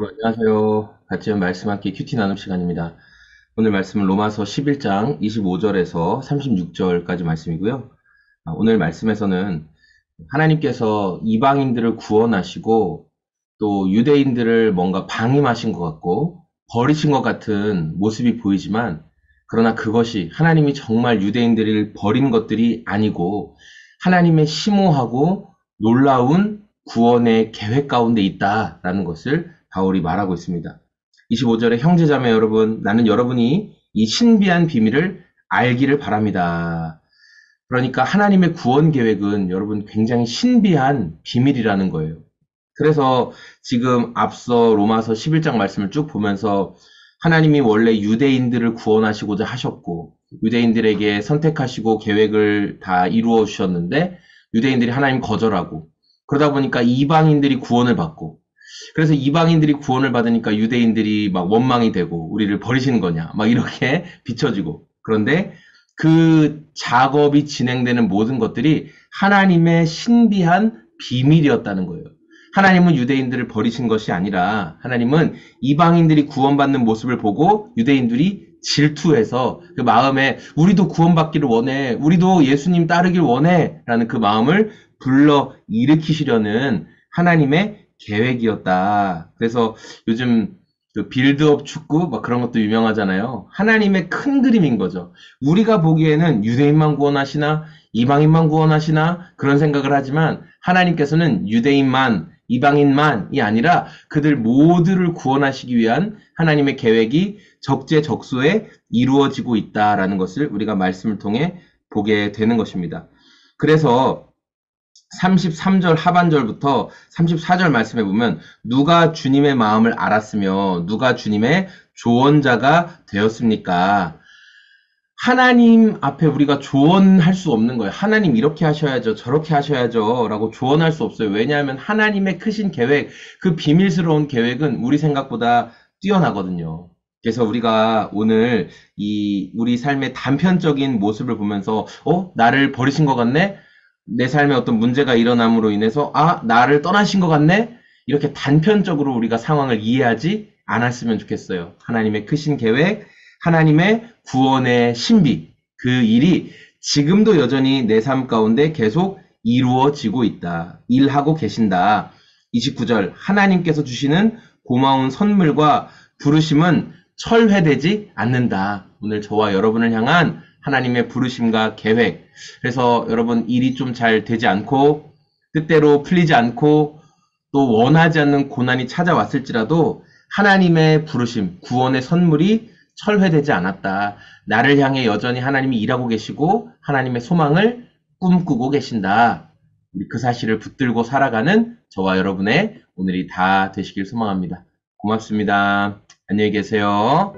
여러분 안녕하세요. 같이 말씀함께 큐티 나눔 시간입니다. 오늘 말씀은 로마서 11장 25절에서 36절까지 말씀이고요. 오늘 말씀에서는 하나님께서 이방인들을 구원하시고 또 유대인들을 뭔가 방임하신 것 같고 버리신 것 같은 모습이 보이지만, 그러나 그것이 하나님이 정말 유대인들을 버린 것들이 아니고 하나님의 심오하고 놀라운 구원의 계획 가운데 있다라는 것을 바울이 말하고 있습니다. 25절에 형제자매 여러분, 나는 여러분이 이 신비한 비밀을 알기를 바랍니다. 그러니까 하나님의 구원 계획은 여러분 굉장히 신비한 비밀이라는 거예요. 그래서 지금 앞서 로마서 11장 말씀을 쭉 보면서 하나님이 원래 유대인들을 구원하시고자 하셨고 유대인들에게 선택하시고 계획을 다 이루어 주셨는데 유대인들이 하나님 거절하고, 그러다 보니까 이방인들이 구원을 받고, 그래서 이방인들이 구원을 받으니까 유대인들이 막 원망이 되고 우리를 버리시는 거냐 막 이렇게 비춰지고, 그런데 그 작업이 진행되는 모든 것들이 하나님의 신비한 비밀이었다는 거예요. 하나님은 유대인들을 버리신 것이 아니라 하나님은 이방인들이 구원받는 모습을 보고 유대인들이 질투해서 그 마음에 우리도 구원받기를 원해, 우리도 예수님 따르길 원해 라는 그 마음을 불러 일으키시려는 하나님의 계획이었다. 그래서 요즘 그 빌드업 축구 막 그런 것도 유명하잖아요. 하나님의 큰 그림인 거죠. 우리가 보기에는 유대인만 구원하시나 이방인만 구원하시나 그런 생각을 하지만, 하나님께서는 유대인만 이방인만이 아니라 그들 모두를 구원하시기 위한 하나님의 계획이 적재적소에 이루어지고 있다라는 것을 우리가 말씀을 통해 보게 되는 것입니다. 그래서 33절 하반절부터 34절 말씀해 보면, 누가 주님의 마음을 알았으며 누가 주님의 조언자가 되었습니까? 하나님 앞에 우리가 조언할 수 없는 거예요. 하나님 이렇게 하셔야죠, 저렇게 하셔야죠 라고 조언할 수 없어요. 왜냐하면 하나님의 크신 계획, 그 비밀스러운 계획은 우리 생각보다 뛰어나거든요. 그래서 우리가 오늘 이 우리 삶의 단편적인 모습을 보면서 나를 버리신 것 같네? 내 삶에 어떤 문제가 일어남으로 인해서 나를 떠나신 것 같네? 이렇게 단편적으로 우리가 상황을 이해하지 않았으면 좋겠어요. 하나님의 크신 계획, 하나님의 구원의 신비, 그 일이 지금도 여전히 내 삶 가운데 계속 이루어지고 있다. 일하고 계신다. 29절, 하나님께서 주시는 고마운 선물과 부르심은 철회되지 않는다. 오늘 저와 여러분을 향한 하나님의 부르심과 계획. 그래서 여러분 일이 좀 잘 되지 않고 뜻대로 풀리지 않고 또 원하지 않는 고난이 찾아왔을지라도 하나님의 부르심, 구원의 선물이 철회되지 않았다. 나를 향해 여전히 하나님이 일하고 계시고 하나님의 소망을 꿈꾸고 계신다. 우리 그 사실을 붙들고 살아가는 저와 여러분의 오늘이 다 되시길 소망합니다. 고맙습니다. 안녕히 계세요.